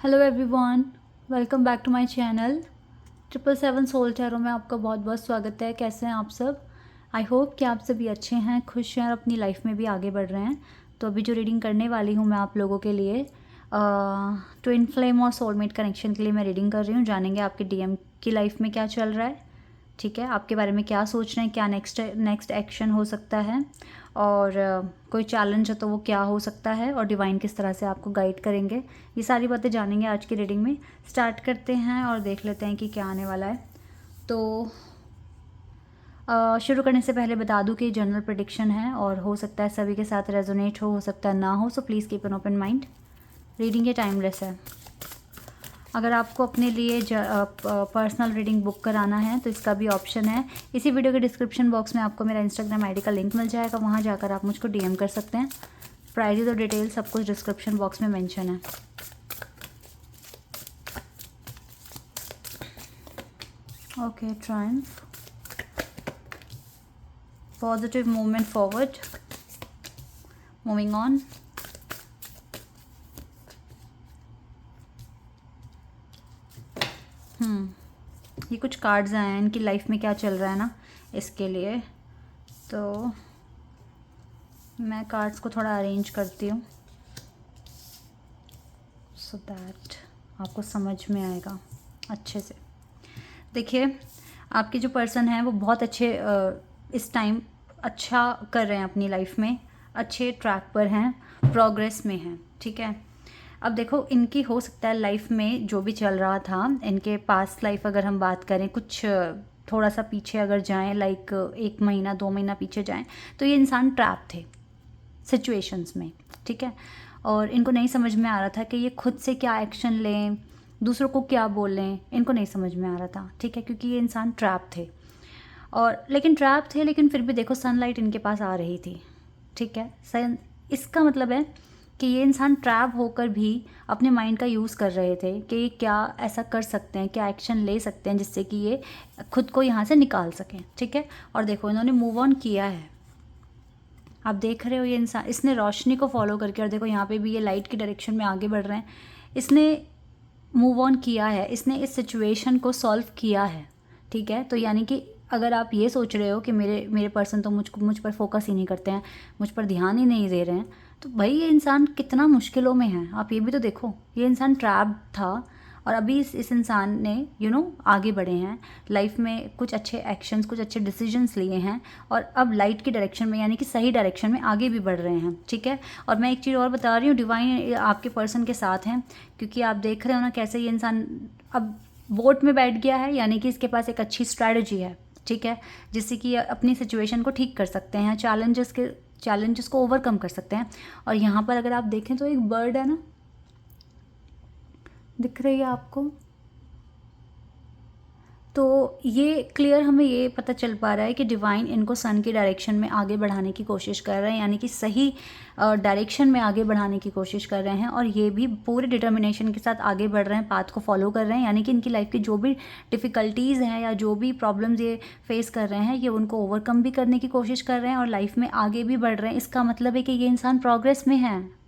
Hello everyone, welcome back to my channel 777 soul tarot में आपका बहुत बहुत स्वागत है। कैसे हैं आप सब? आई होप कि आप सभी अच्छे हैं, खुश हैं और अपनी लाइफ में भी आगे बढ़ रहे हैं। तो अभी जो रीडिंग करने वाली हूँ मैं आप लोगों के लिए ट्विन फ्लेम और सोलमेट कनेक्शन के लिए मैं रीडिंग कर रही हूँ। जानेंगे आपके डीएम की लाइफ में क्या चल रहा है, ठीक है, आपके बारे में क्या सोच रहे हैं, क्या नेक्स्ट एक्शन हो सकता है और कोई चैलेंज है तो वो क्या हो सकता है और डिवाइन किस तरह से आपको गाइड करेंगे। ये सारी बातें जानेंगे आज की रीडिंग में। स्टार्ट करते हैं और देख लेते हैं कि क्या आने वाला है। तो शुरू करने से पहले बता दूं कि जनरल प्रेडिक्शन है और हो सकता है सभी के साथ रेजोनेट हो सकता है ना हो, so please keep an open mind. Reading ये टाइमलेस है। अगर आपको अपने लिए पर्सनल रीडिंग बुक कराना है तो इसका भी ऑप्शन है। इसी वीडियो के डिस्क्रिप्शन बॉक्स में आपको मेरा इंस्टाग्राम आईडी का लिंक मिल जाएगा, वहाँ जाकर आप मुझको डीएम कर सकते हैं। प्राइजेज और डिटेल सब कुछ डिस्क्रिप्शन बॉक्स में मेंशन है। Okay, Triumph, positive movement forward, moving on, ये कुछ कार्ड्स आए हैं इनकी लाइफ में क्या चल रहा है ना, इसके लिए तो मैं कार्ड्स को थोड़ा अरेंज करती हूँ सो दैट आपको समझ में आएगा अच्छे से। देखिए, आपके जो पर्सन है वो बहुत अच्छे इस टाइम अच्छा कर रहे हैं अपनी लाइफ में, अच्छे ट्रैक पर हैं, प्रोग्रेस में हैं, ठीक है। अब देखो, इनकी हो सकता है लाइफ में जो भी चल रहा था, इनके पास्ट लाइफ अगर हम बात करें, कुछ थोड़ा सा पीछे अगर जाएं, लाइक 1 महीना 2 महीना पीछे जाएं, तो ये इंसान ट्रैप थे सिचुएशंस में, ठीक है। और इनको नहीं समझ में आ रहा था कि ये खुद से क्या एक्शन लें, दूसरों को क्या बोलें, इनको नहीं समझ में आ रहा था, ठीक है, क्योंकि ये इंसान ट्रैप थे। और लेकिन फिर भी देखो सनलाइट इनके पास आ रही थी, ठीक है। इसका मतलब है कि ये इंसान ट्रैप होकर भी अपने माइंड का यूज़ कर रहे थे कि ये क्या ऐसा कर सकते हैं, क्या एक्शन ले सकते हैं जिससे कि ये खुद को यहाँ से निकाल सकें, ठीक है। और देखो, इन्होंने मूव ऑन किया है। आप देख रहे हो ये इंसान, इसने रोशनी को फॉलो करके, और देखो यहाँ पे भी ये लाइट की डायरेक्शन में आगे बढ़ रहे हैं। इसने मूव ऑन किया है, इसने इस सिचुएशन को सॉल्व किया है, ठीक है। तो यानी कि अगर आप ये सोच रहे हो कि मेरे पर्सन तो मुझ पर फोकस ही नहीं करते हैं, मुझ पर ध्यान ही नहीं दे रहे हैं, तो भाई ये इंसान कितना मुश्किलों में है। आप ये भी तो देखो, ये इंसान ट्रैप था और अभी इस इंसान ने आगे बढ़े हैं लाइफ में, कुछ अच्छे एक्शंस, कुछ अच्छे डिसीजंस लिए हैं और अब लाइट की डायरेक्शन में, यानी कि सही डायरेक्शन में आगे भी बढ़ रहे हैं, ठीक है। और मैं एक चीज़ और बता रही हूँ, डिवाइन आपके पर्सन के साथ हैं, क्योंकि आप देख रहे हो ना कैसे ये इंसान अब बोट में बैठ गया है, यानी कि इसके पास एक अच्छी स्ट्रैटेजी है, ठीक है, जिससे कि अपनी सिचुएशन को ठीक कर सकते हैं, चैलेंजेस को ओवरकम कर सकते हैं। और यहाँ पर अगर आप देखें तो एक बर्ड है ना, दिख रही है आपको, तो ये क्लियर हमें ये पता चल पा रहा है कि डिवाइन इनको सन की डायरेक्शन में आगे बढ़ाने की कोशिश कर रहे हैं, यानी कि सही डायरेक्शन में आगे बढ़ाने की कोशिश कर रहे हैं। और ये भी पूरे डिटर्मिनेशन के साथ आगे बढ़ रहे हैं, पाथ को फॉलो कर रहे हैं, यानी कि इनकी लाइफ की जो भी डिफ़िकल्टीज़ हैं या जो भी प्रॉब्लम्स ये फेस कर रहे हैं, ये उनको ओवरकम भी करने की कोशिश कर रहे हैं और लाइफ में आगे भी बढ़ रहे हैं। इसका मतलब है कि ये इंसान प्रोग्रेस में है।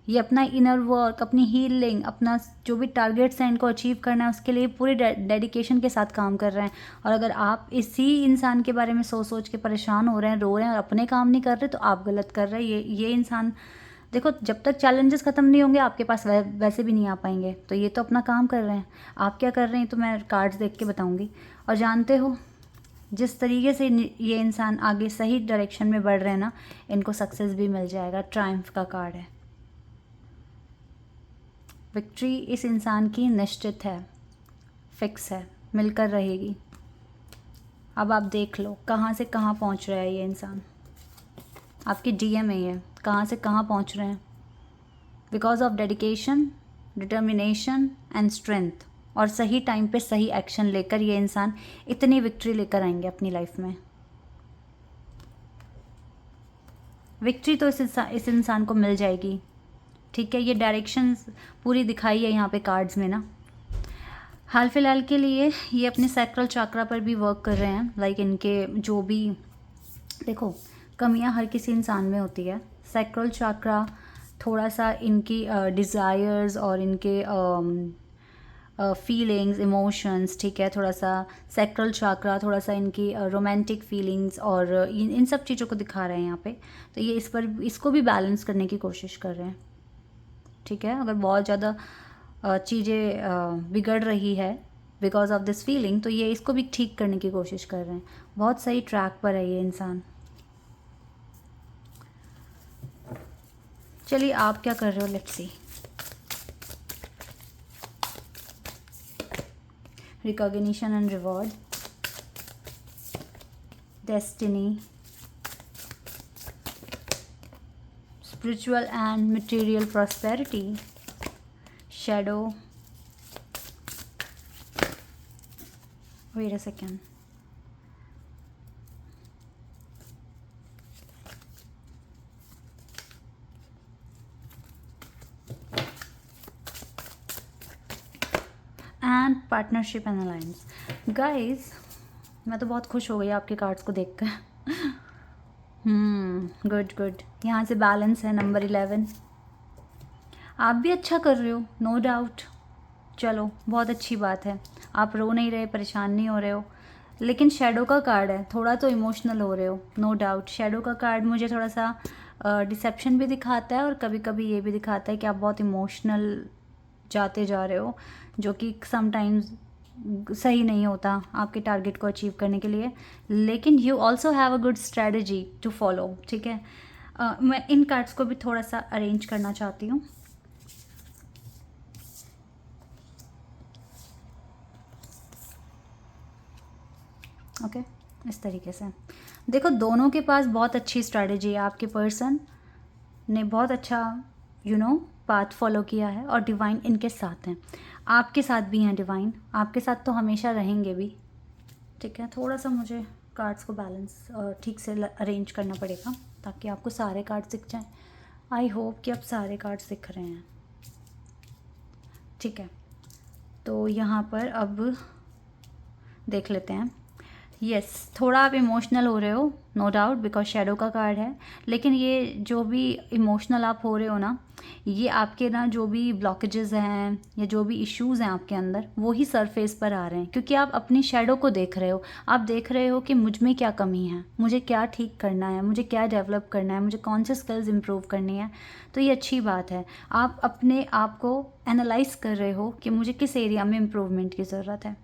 ये अपना इनर वर्क, अपनी हीलिंग, अपना जो भी टारगेट्स हैं इनको अचीव करना है, उसके लिए पूरे डेडिकेशन के साथ काम कर रहे हैं। और अगर आप इसी इंसान के बारे में सोच के परेशान हो रहे हैं, रो रहे हैं और अपने काम नहीं कर रहे, तो आप गलत कर रहे हैं। ये इंसान देखो, जब तक चैलेंजेस ख़त्म नहीं होंगे आपके पास वैसे भी नहीं आ पाएंगे। तो ये तो अपना काम कर रहे हैं, आप क्या कर रहे हैं तो मैं कार्ड्स देख के बताऊँगी। और जानते हो, जिस तरीके से ये इंसान आगे सही डायरेक्शन में बढ़ रहे हैं ना, इनको सक्सेस भी मिल जाएगा। ट्रायम्फ का कार्ड है। विक्ट्री इस इंसान की निश्चित है, फिक्स है, मिलकर रहेगी। अब आप देख लो कहाँ से कहाँ पहुँच रहा है ये इंसान, आपकी डीएम है ये, कहाँ से कहाँ पहुँच रहे हैं। Because of dedication, determination and strength, और सही टाइम पे सही एक्शन लेकर ये इंसान इतनी विक्ट्री लेकर आएंगे अपनी लाइफ में। विक्ट्री तो इस इंसान को मिल जाएगी, ठीक है। ये डायरेक्शंस पूरी दिखाई है यहाँ पे कार्ड्स में ना। हाल फिलहाल के लिए ये अपने सैक्रल चक्रा पर भी वर्क कर रहे हैं, लाइक इनके जो भी, देखो, कमियाँ हर किसी इंसान में होती है। सैक्रल चक्रा थोड़ा सा इनकी डिज़ायर्स और इनके फीलिंग्स, इमोशंस, ठीक है, थोड़ा सा सैक्रल चाक्रा, थोड़ा सा इनकी रोमांटिक फीलिंग्स और इन सब चीज़ों को दिखा रहे हैं यहाँ पे। तो ये इसको भी बैलेंस करने की कोशिश कर रहे हैं, ठीक है। अगर बहुत ज़्यादा चीज़ें बिगड़ रही है बिकॉज ऑफ दिस फीलिंग, तो ये इसको भी ठीक करने की कोशिश कर रहे हैं। बहुत सही ट्रैक पर है ये इंसान। चलिए आप क्या कर रहे हो, let's see. Recognition and reward, destiny, spiritual and material prosperity, shadow, wait a second, and partnership and alliance। guys, मैं तो बहुत खुश हो गई आपके कार्ड्स को देखकर। गुड गुड, यहाँ से बैलेंस है नंबर 11। आप भी अच्छा कर रहे हो, नो डाउट। चलो बहुत अच्छी बात है, आप रो नहीं रहे, परेशान नहीं हो रहे हो। लेकिन शैडो का कार्ड है, थोड़ा तो इमोशनल हो रहे हो, नो डाउट। शैडो का कार्ड मुझे थोड़ा सा डिसेप्शन भी दिखाता है और कभी कभी ये भी दिखाता है कि आप बहुत इमोशनल जाते जा रहे हो, जो कि समटाइम्स सही नहीं होता आपके टारगेट को अचीव करने के लिए। लेकिन you also have a good strategy to follow, ठीक है। मैं इन कार्ड्स को भी थोड़ा सा अरेंज करना चाहती हूँ। ओके, इस तरीके से देखो, दोनों के पास बहुत अच्छी स्ट्रैटेजी है। आपके पर्सन ने बहुत अच्छा पाथ फॉलो किया है और डिवाइन इनके साथ हैं, आपके साथ भी हैं डिवाइन, आपके साथ तो हमेशा रहेंगे भी, ठीक है। थोड़ा सा मुझे कार्ड्स को बैलेंस ठीक से अरेंज करना पड़ेगा ताकि आपको सारे कार्ड्स दिख जाएं। आई होप कि अब सारे कार्ड्स दिख रहे हैं, ठीक है। तो यहाँ पर अब देख लेते हैं। यस, थोड़ा आप इमोशनल हो रहे हो, नो डाउट, बिकॉज शैडो का कार्ड है। लेकिन ये जो भी इमोशनल आप हो रहे हो ना, ये आपके ना जो भी ब्लॉकेजेस हैं या जो भी इश्यूज़ हैं आपके अंदर, वो ही सरफेस पर आ रहे हैं, क्योंकि आप अपनी शैडो को देख रहे हो। आप देख रहे हो कि मुझ में क्या कमी है, मुझे क्या ठीक करना है, मुझे क्या डेवलप करना है, मुझे कौन से स्किल्स इंप्रूव करनी है। तो ये अच्छी बात है, आप अपने आप को एनालाइज कर रहे हो कि मुझे किस एरिया में इम्प्रूवमेंट की ज़रूरत है,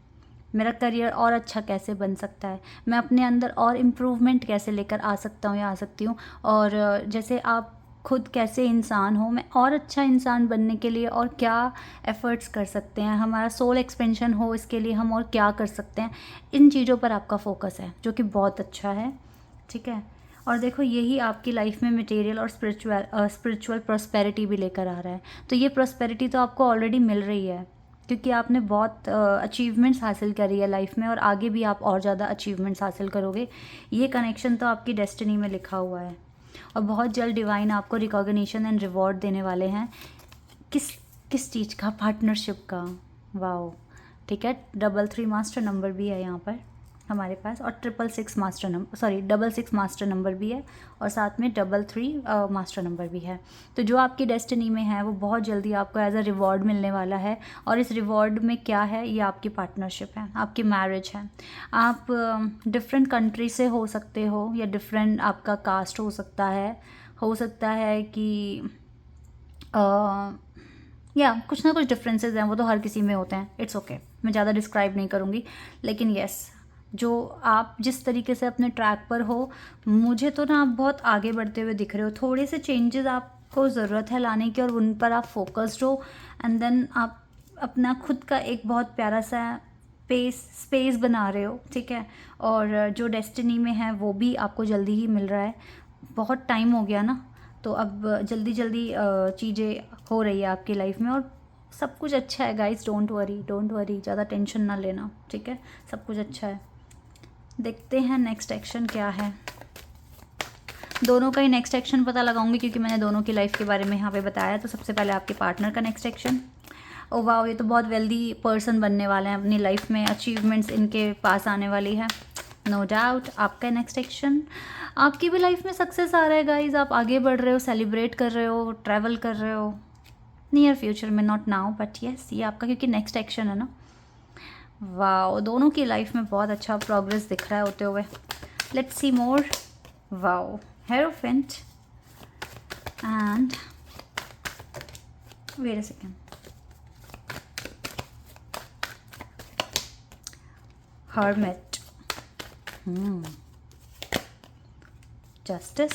मेरा करियर और अच्छा कैसे बन सकता है, मैं अपने अंदर और इम्प्रूवमेंट कैसे लेकर आ सकता हूँ या आ सकती हूँ, और जैसे आप खुद कैसे इंसान हो, मैं और अच्छा इंसान बनने के लिए और क्या एफ़र्ट्स कर सकते हैं, हमारा सोल एक्सपेंशन हो, इसके लिए हम और क्या कर सकते हैं। इन चीज़ों पर आपका फोकस है, जो कि बहुत अच्छा है, ठीक है। और देखो, यही आपकी लाइफ में मटेरियल और स्पिरिचुअल प्रॉस्पेरिटी भी लेकर आ रहा है। तो ये प्रॉस्पेरिटी तो आपको ऑलरेडी मिल रही है, क्योंकि आपने बहुत अचीवमेंट्स हासिल करी है लाइफ में, और आगे भी आप और ज़्यादा अचीवमेंट्स हासिल करोगे। ये कनेक्शन तो आपकी डेस्टिनी में लिखा हुआ है, और बहुत जल्द डिवाइन आपको रिकॉग्निशन एंड रिवॉर्ड देने वाले हैं। किस चीज़ का? पार्टनरशिप का। वाओ, ठीक है। 333 मास्टर नंबर भी है यहाँ पर हमारे पास, और 666 master number, sorry 66 master number भी है, और साथ में 33 मास्टर नंबर भी है। तो जो आपकी डेस्टिनी में है वो बहुत जल्दी आपको एज अ रिवॉर्ड मिलने वाला है। और इस रिवॉर्ड में क्या है? ये आपकी पार्टनरशिप है, आपकी मैरिज है। आप डिफरेंट कंट्री से हो सकते हो, या डिफरेंट आपका कास्ट हो सकता है कि या कुछ ना कुछ डिफरेंसेस हैं, वो तो हर किसी में होते हैं। इट्स ओके, मैं ज़्यादा डिस्क्राइब नहीं करूँगी। लेकिन यस, जो आप जिस तरीके से अपने ट्रैक पर हो, मुझे तो ना आप बहुत आगे बढ़ते हुए दिख रहे हो। थोड़े से चेंजेस आपको ज़रूरत है लाने की, और उन पर आप फोकस्ड हो, एंड देन आप अपना खुद का एक बहुत प्यारा सा स्पेस बना रहे हो, ठीक है। और जो डेस्टिनी में है वो भी आपको जल्दी ही मिल रहा है। बहुत टाइम हो गया ना, तो अब जल्दी जल्दी चीज़ें हो रही है आपकी लाइफ में, और सब कुछ अच्छा है गाइस। डोंट वरी, ज़्यादा टेंशन ना लेना, ठीक है। सब कुछ अच्छा है। देखते हैं नेक्स्ट एक्शन क्या है। दोनों का ही नेक्स्ट एक्शन पता लगाऊंगी, क्योंकि मैंने दोनों की लाइफ के बारे में यहाँ पे बताया। तो सबसे पहले आपके पार्टनर का नेक्स्ट एक्शन। ओ वाह, ये तो बहुत वेल्दी पर्सन बनने वाले हैं अपनी लाइफ में, अचीवमेंट्स इनके पास आने वाली है। नो डाउट आपका नेक्स्ट एक्शन, आपकी भी लाइफ में सक्सेस आ रहा है गाइज, आप आगे बढ़ रहे हो, सेलिब्रेट कर रहे हो, ट्रैवल कर रहे हो नियर फ्यूचर में, नॉट नाउ बट येस ये आपका क्योंकि नेक्स्ट एक्शन है ना। वाओ, दोनों की लाइफ में बहुत अच्छा प्रोग्रेस दिख रहा है होते हुए। Let's see more. Wow, hierophant and wait a second, hermit, justice,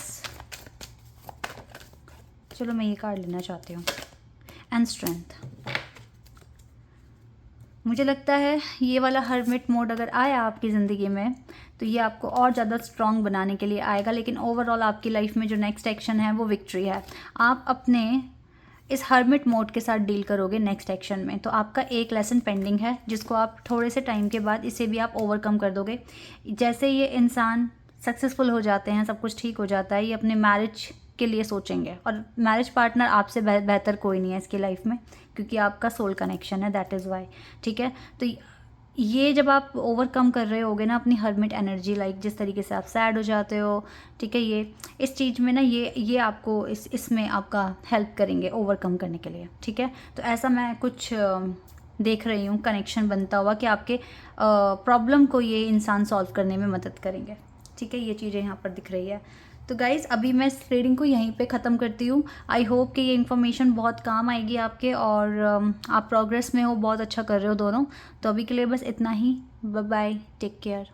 चलो मैं ये कार्ड लेना चाहती हूँ, एंड स्ट्रेंथ। मुझे लगता है ये वाला हर्मिट मोड अगर आया आपकी ज़िंदगी में तो ये आपको और ज़्यादा स्ट्रॉन्ग बनाने के लिए आएगा, लेकिन ओवरऑल आपकी लाइफ में जो नेक्स्ट एक्शन है वो विक्ट्री है। आप अपने इस हर्मिट मोड के साथ डील करोगे नेक्स्ट एक्शन में, तो आपका एक लेसन पेंडिंग है जिसको आप थोड़े से टाइम के बाद इसे भी आप ओवरकम कर दोगे। जैसे ये इंसान सक्सेसफुल हो जाते हैं, सब कुछ ठीक हो जाता है, ये अपने मैरिज के लिए सोचेंगे, और मैरिज पार्टनर आपसे बेहतर कोई नहीं है इसकी लाइफ में, क्योंकि आपका सोल कनेक्शन है, दैट इज़ वाई। ठीक है, तो ये जब आप ओवरकम कर रहे होगे ना अपनी हर्मिट एनर्जी, लाइक जिस तरीके से आप सैड हो जाते हो, ठीक है, ये इस चीज़ में ना ये आपको इसमें आपका हेल्प करेंगे ओवरकम करने के लिए। ठीक है, तो ऐसा मैं कुछ देख रही हूँ कनेक्शन बनता हुआ कि आपके प्रॉब्लम को ये इंसान सॉल्व करने में मदद करेंगे। ठीक है, ये चीज़ें यहाँ पर दिख रही है। तो गाइज़ अभी मैं इस रीडिंग को यहीं पे ख़त्म करती हूँ। आई होप कि ये इन्फॉर्मेशन बहुत काम आएगी आपके, और आप प्रोग्रेस में हो, बहुत अच्छा कर रहे हो दोनों। तो अभी के लिए बस इतना ही, बाय बाय, टेक केयर।